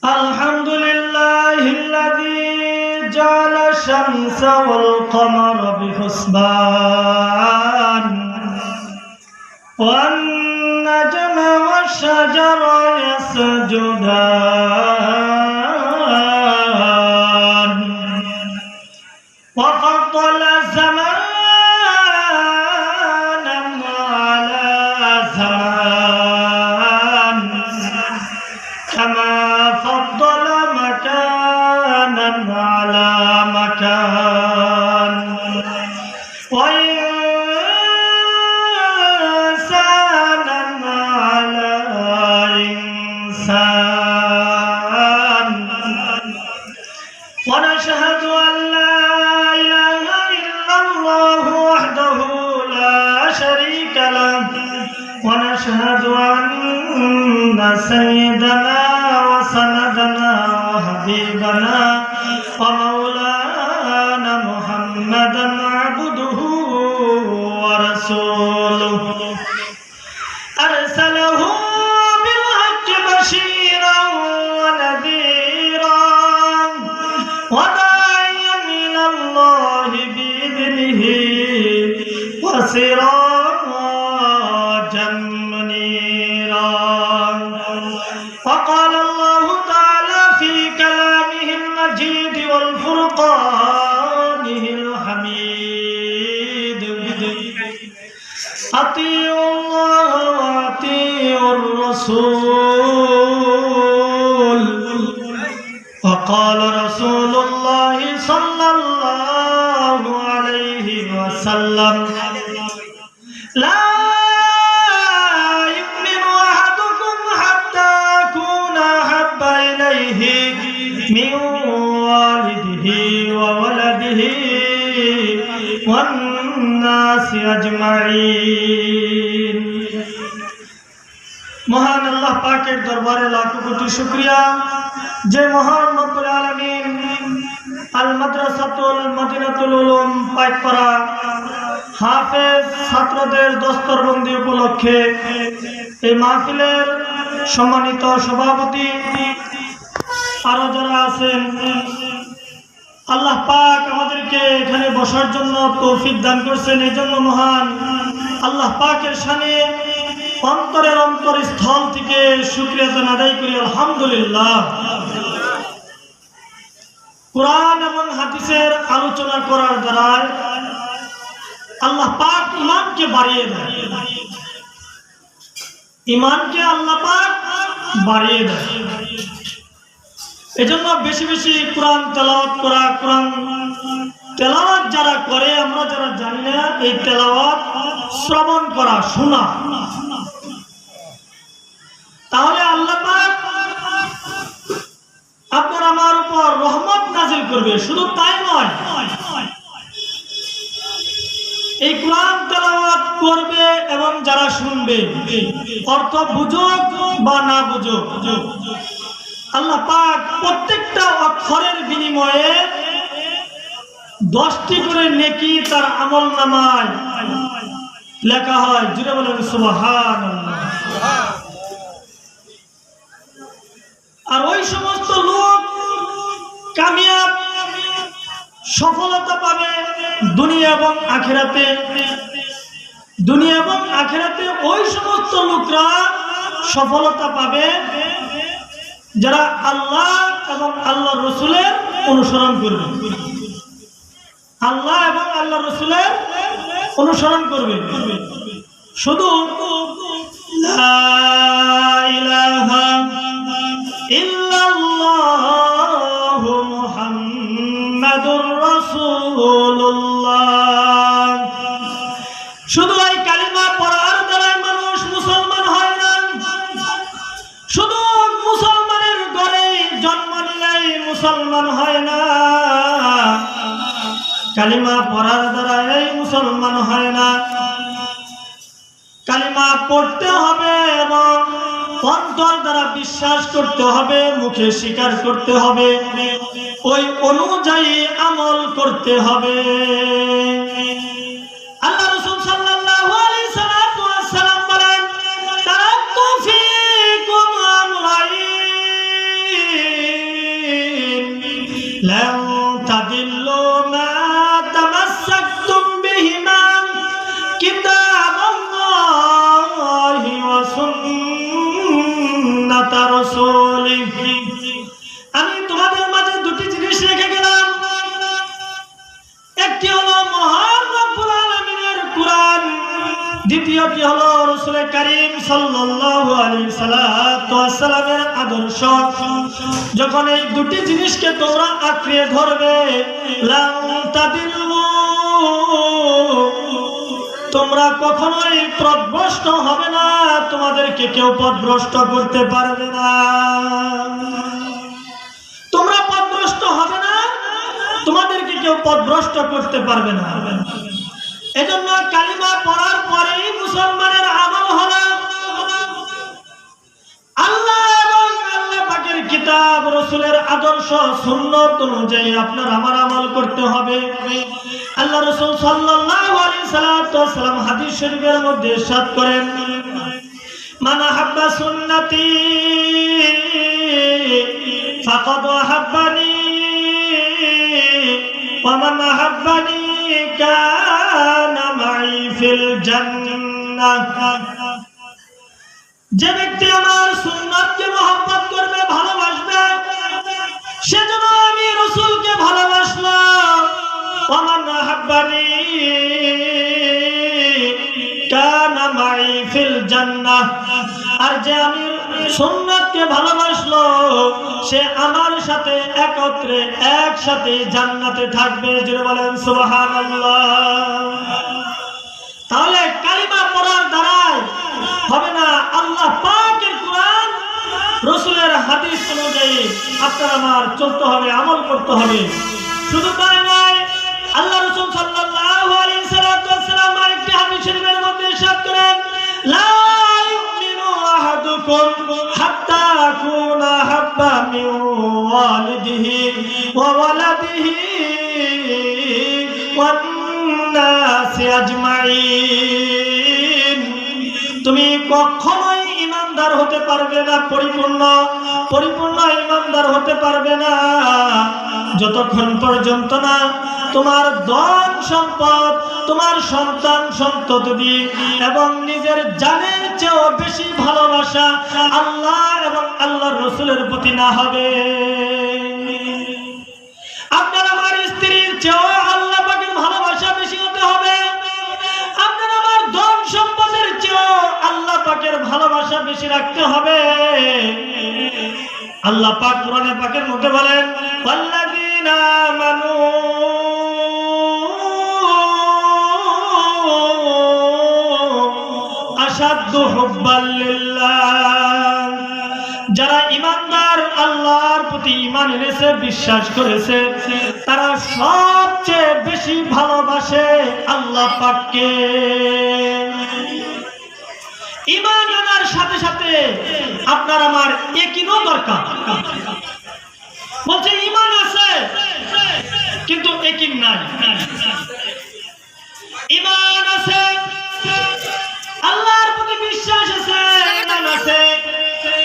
الحمد لله الذي جعل الشمس والقمر بحسبان والنجم والشجر يسجدان وفضل زمانا على زمان كما فضل مكانا على مكان وإنسانا على إنسان ونشهد أن لا إله إلا الله وحده لا شريك له ونشهد أن سيدنا وسندنا وحبيبنا ومولانا محمدا عبده ورسوله أرسله بالحق بشيرا ونذيرا وداعيا إلى الله بإذنه وسراجا منيرا وقال الله تعالى في كلامه المجيد والفرقانه الحميد أطيعوا الله وأطيعوا الرسول وقال رسول الله صلى الله عليه وسلم لا يؤمن أحدكم حتى أكون أحب إليه من والده وولده والناس أجمعين মহান আল্লাহ পাকের দরবারে লাখো কোটি শুকরিয়া যে মহান রব্বুল আলামিন আল মাদ্রাসাতুল মদিনাতুল উলুম পাইকপাড়া হাফেজ ছাত্রদের দস্তরবন্দি উপলক্ষে এই মাহফিলের সম্মানিত সভাপতি আরো যারা আছেন আল্লাহ পাক আমাদেরকে এখানে বসার জন্য তৌফিক দান করেছেন এই জন্য মহান আল্লাহ পাকের শানে অন্তরের অন্তরস্থল থেকে শুকরিয়া আদায় করি আলহামদুলিল্লাহ। কোরআন এবং হাদিসের আলোচনা করার দ্বারা আল্লাহ পাক ঈমানকে বাড়িয়ে দেয়, ঈমানকে আল্লাহ পাক বাড়িয়ে দেয়। এজন্য বেশি বেশি কোরআন তেলাওয়াত করা, কোরআন তেলাওয়াত যারা করে আমরা যারা জানি না এই তেলাওয়াত শ্রবণ করা, শোনা, তাহলে আল্লাহ পাক আপনার আমার উপর রহমত নাজিল করবে। শুধু তাই নয়, এই কোরআন তেলাওয়াত করবে এবং যারা শুনবে অর্থ বুঝুক বা না বুঝুক আল্লাহ পাক প্রত্যেকটা অক্ষরের বিনিময়ে 10টি করে নেকি তার আমলনামায় লেখা হয়। জুড়ে বলেন সুবহানাল্লাহ। আর ওই সমস্ত লোক কামিয়াব, সফলতা পাবে দুনিয়া এবং আখিরাতে। দুনিয়া এবং আখিরাতে ওই সমস্ত লোকরা সফলতা পাবে যারা আল্লাহ এবং আল্লাহর রাসূলের অনুসরণ করবে, আল্লাহ এবং আল্লাহর রাসূলের অনুসরণ করবে। শুধু লা ইলাহা ইল্লাল্লাহু মুহাম্মাদুর রাসূলুল্লাহ, শুধু এই কালিমা পড়ার দ্বারা মানুষ মুসলমান হয় না। শুধু মুসলমানের ঘরে জন্ম নিলেই মুসলমান হয় না, কালিমা পড়ার দ্বারা এই মুসলমান হয় না। কালিমা পড়তে হবে এবং অন্তর দ্বারা বিশ্বাস করতে হবে, মুখে স্বীকার করতে হবে, ওই অনুযায়ী আমল করতে হবে। আল্লাহ রাসূল সাল্লাল্লাহু আলাইহি সাল্লাম বলেন, তারাক্তু ফি লান তাদিল্লু মা তামাসসাকতুম বিহিমা কিতাবাল্লাহি ওয়া সুন্নাতা রাসূলিহি। আমি তোমাদের মাঝে দুটি জিনিস রেখে গেলাম, একটি হলো মহান রব্বুল আলামিনের কুরআন, দ্বিতীয়টি হলো রাসূল করিম সাল্লাল্লাহু আলাইহি সাল্লামের আদর্শ। যখন এই দুটি জিনিসকে তোমরা আঁকড়ে ধরবে, লান তাদিল্লু, তোমরা কখনোই পথভ্রষ্ট হবে না, তোমাদেরকে কেউ পথভ্রষ্ট করতে পারবে না। তোমরা পথভ্রষ্ট হবে না, তোমাদেরকে কেউ পথভ্রষ্ট করতে পারবে না। এজন্য কালিমা পড়ার পরেই মুসলমানের আমল হলো আল্লাহ এবং আল্লাহ পাকের কিতাব রাসূলের আদর্শ সুন্নাত অনুযায়ী আপনার আমার আমল করতে হবে। আল্লাহ রাসূল সাল্লাল্লাহু আলাইহি সাল্লাম হাদিস শরীফের মধ্যে ইরশাদ করেন, মান আহাব্বা সুন্নতি ফাকাদ আহাব্বানি ওয়া মান আহাব্বানি কানা মাই ফিল জান্নাহ। যে ব্যক্তি আমার সুন্নাতকে মহব্বত করবে, ভালোবাসবে, সেজন্য আমি রাসূলকে ভালোবাসলাম। ওয়া মান আহাব্বানি কানা মাই ফিল জান্নাহ। আর যে আমি সুন্নাতকে ভালোবাসলো, সে আমার সাথে একত্রে একসাথে জান্নাতে থাকবে। জোরে বলেন সুবহানাল্লাহ। তাহলে কালিমা পড়ার দ্বারাই হবে না, আল্লাহ পাকের কুরআন রাসূলের হাদিস অনুযায়ী আপনার আমার চলতে হবে, আমল করতে হবে। শুধু তাই নয়, আল্লাহ রাসূল সাল্লাল্লাহু আলাইহি সাল্লাম আরেকটি হাদিস শরীফের মধ্যে ইরশাদ করেন, লা ইউমিনু আহাদুকুম হাত্তা আকুনা হাব্বা মিন ওয়ালিদিহি ওয়া ওয়ালাদিহি ওয়ান নাসি আজমাইন। তুমি কখনোই ঈমানদার হতে পারবে না, পরিপূর্ণ ঈমানদার হতে পারবে না যতক্ষণ পর্যন্ত না তোমার ধন সম্পদ, তোমার সন্তান সন্ততি এবং নিজের জানের চেয়েও বেশি ভালোবাসা আল্লাহ এবং আল্লাহর রাসূলের প্রতি না হবে। আপনার আমার স্ত্রীর চেয়েও আল্লাহ পাকের ভালোবাসা বেশি হতে হবে। আপনার আমার ধন সম্পদের চেয়েও আল্লাহ পাকের ভালোবাসা বেশি রাখতে হবে। আল্লাহ পাক কোরআনে পাকের মধ্যে বলেন, ওয়াল্লাযীনা আমানু আশাদ্দু হুব্বাল লিল্লাহ। যারা ঈমানদার, আল্লাহর প্রতি ঈমান এনেছে, বিশ্বাস করেছে, তারা সবচেয়ে বেশি ভালোবাসে আল্লাহ পাককে। ঈমান আনার সাথে সাথে আপনার আমার ইয়াকিনও দরকার। বলছে ঈমান আছে কিন্তু ইয়াকিন নাই। ঈমান আছে, আল্লাহর প্রতি বিশ্বাস আছে, ঈমান আছে,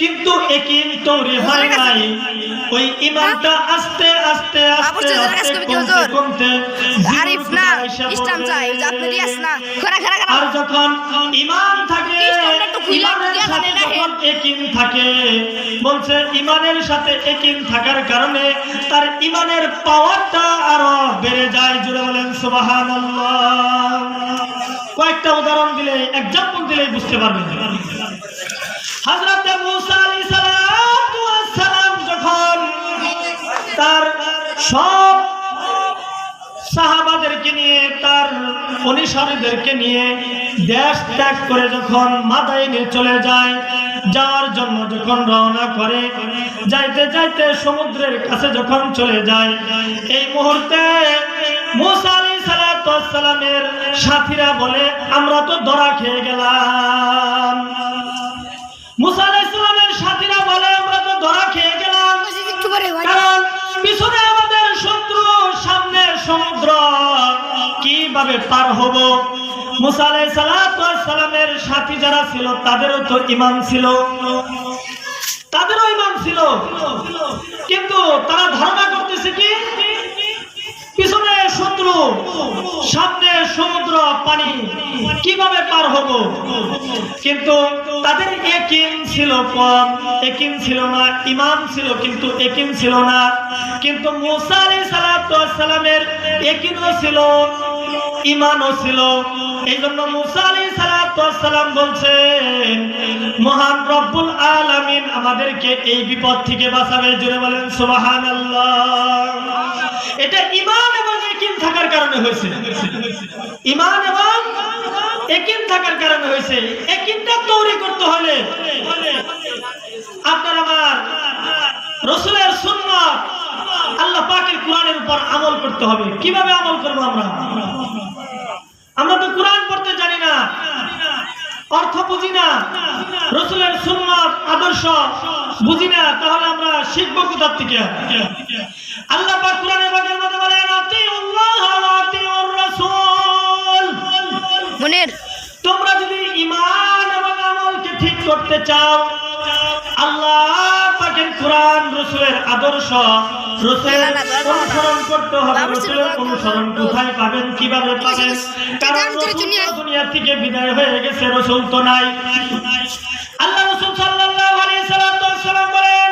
কিন্তু ইয়াকিন তৈরি হয় নাই। ওই ঈমানটা আস্তে আস্তে আস্তে কমতে আর যখন ঈমান থাকে, ঈমানের সাথে যখন ইয়াকিন থাকে, বলছে ঈমানের সাথে ইয়াকিন থাকার কারণে তার ঈমানের পাওয়ারটা আরো বেড়ে যায়। জোরে বলেন সুবহানাল্লাহ। কয়েকটা উদাহরণ দিলে, এক্সাম্পল দিলে বুঝতে পারবেন। হযরত মুসা আলাইহিস সালাম যখন তার সব সাহাবাদেরকে নিয়ে, তার অনুসারীদেরকে নিয়ে দেশ ত্যাগ করে যখন মাদাইনে চলে যায়, যাওয়ার জন্য যখন রওনা করে, যাইতে যাইতে সমুদ্রের কাছে যখন চলে যায়, এই মুহূর্তে মুসা আলাইহিস সালামের সাথীরা বলে, আমরা তো ধরা খেয়ে গেলাম। মুসা আলাইহিস সালামের সাথীরা বলে, আমরা তো ধরা খেয়ে গেলাম, কারণ পিছনে আমাদের শত্রু, সামনে সমুদ্র, কিভাবে পার হব? মুসা আলাইহিস সালামের সাথী যারা ছিল তাদেরও তো ঈমান ছিল, কিন্তু তারা ধারণা করতেছে কি পানি কিভাবে পার হব, কিন্তু তাদের ইয়াকিন ছিল কম, ইয়াকিন ছিল না, ঈমান ছিল কিন্তু ইয়াকিন ছিল না। কিন্তু মুসা আলাইহিস সালামের ইয়াকিনও ছিল, ঈমানও ছিল। এইজন্য মুসা আলাইহিস সালাম বলছেন মহান রব্বুল আলামিন আমাদেরকে এই বিপদ থেকে বাঁচাবে। জোরে বলেন সুবহানাল্লাহ। এটা ঈমান এবং ইয়াকিন থাকার কারণে হয়েছে, ঈমান এবং ইয়াকিন থাকার কারণে হয়েছে। ইয়াকিনটা তৈরি করতে হলে আপনার আমার রাসূলের সুন্নাত আল্লাহ পাকের কোরআনের উপর আমল করতে হবে। কিভাবে আমল করব আমরা? আমরা তো কোরআন পড়তে জানি না, অর্থ বুঝি না, রাসূলের সুন্নাত আদর্শ বুঝি না, তাহলে আমরা শিখব কোথা থেকে? আল্লাহ পাক কোরআনের মধ্যে বলেন আতিউল্লাহ ওয়া আতিউর রাসূল। মুনির, তোমরা যদি ঈমান এবং আমলকে ঠিক করতে চাও, আল্লাহ পাকের কোরআন রাসূলের আদর্শ রাসূলের অনুসরণ করতে হবে। রাসূলের অনুসরণ কোথায় পাবেন, কিভাবে পাবেন? কারণ দুনিয়া থেকে বিদায় হয়ে গেছে, রাসূল তো নাই। আল্লাহ রাসূল সাল্লাল্লাহু আলাইহি সাল্লাম বলেন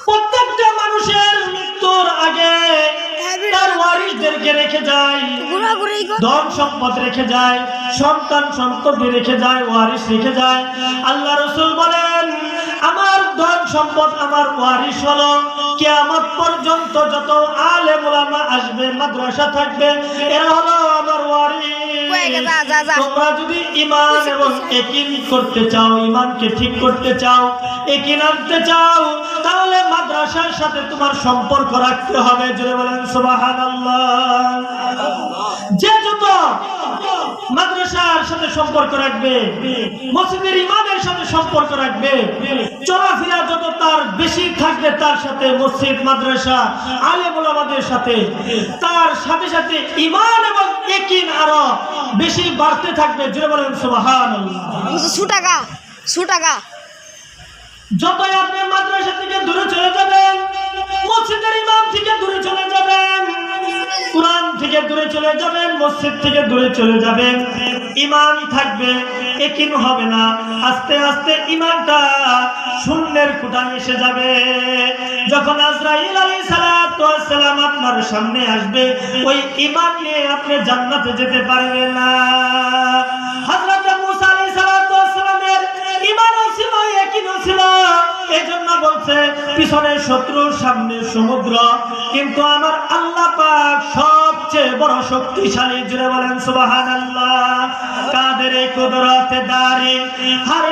প্রত্যেকটা মানুষের মৃত্যুর আগে তার ওয়ারিসদেরকে রেখে যায়, ধন সম্পদ রেখে যায়, সন্তান সন্ততি রেখে যায়, ওয়ারিস রেখে যায়। আল্লাহ রাসূল বলেন আমার ধন সম্পদ আমার ওয়ারিস হলো কিয়ামত পর্যন্ত যত আলেম ওলামা আসবে, মাদ্রাসা থাকবে, এরা হলো আমার ওয়ারিস। তোমরা যদি ঈমান এবং ইয়াকিন করতে চাও, ঈমানকে ঠিক করতে চাও, ইয়াকিন আনতে চাও, তাহলে মাদ্রাসার সাথে তোমার সম্পর্ক রাখতে হবে। জোরে বলেন সুবহানাল্লাহ। যে যত মাদ্রাসার সাথে সম্পর্ক রাখবে, মসজিদের ইমামের সাথে সম্পর্ক রাখবে, চলাফেরা যত তার বেশি থাকবে তার সাথে, মসজিদ মাদ্রাসা আলেম ওলামাদের সাথে, তার সাথে সাথে ঈমান এবং ইয়াকিন আরো বেশি বাড়তে থাকবে। জোরে বলেন সুবহানাল্লাহ। যতই আপনি মাদ্রাসা থেকে দূরে চলে যাবেন, মসজিদের ইমাম থেকে দূরে চলে যাবেন, কোরআন থেকে দূরে চলে যাবেন, মসজিদ থেকে দূরে চলে যাবেন, ঈমান থাকবে, ইয়াকিন হবে না। আস্তে আস্তে ঈমানটা শূন্যের কোঠায় এসে যাবে। যখন আজরাইল আলাইহিস সালাম আপনার সামনে আসবে, ওই ঈমান নিয়ে আপনি জান্নাতে যেতে পারবেন না। হযরত মুসা আলাইহিস সালামের ঈমানও ছিল, ইয়াকিনও ছিল। এজন্য বলছে পিছনে শত্রু, সামনে সমুদ্র, কিন্তু আমার আল্লাহ পাক সবচেয়ে বড় শক্তিশালী। জোরে বলেন সুবহানাল্লাহ। কাদের কুদরতে দারি হর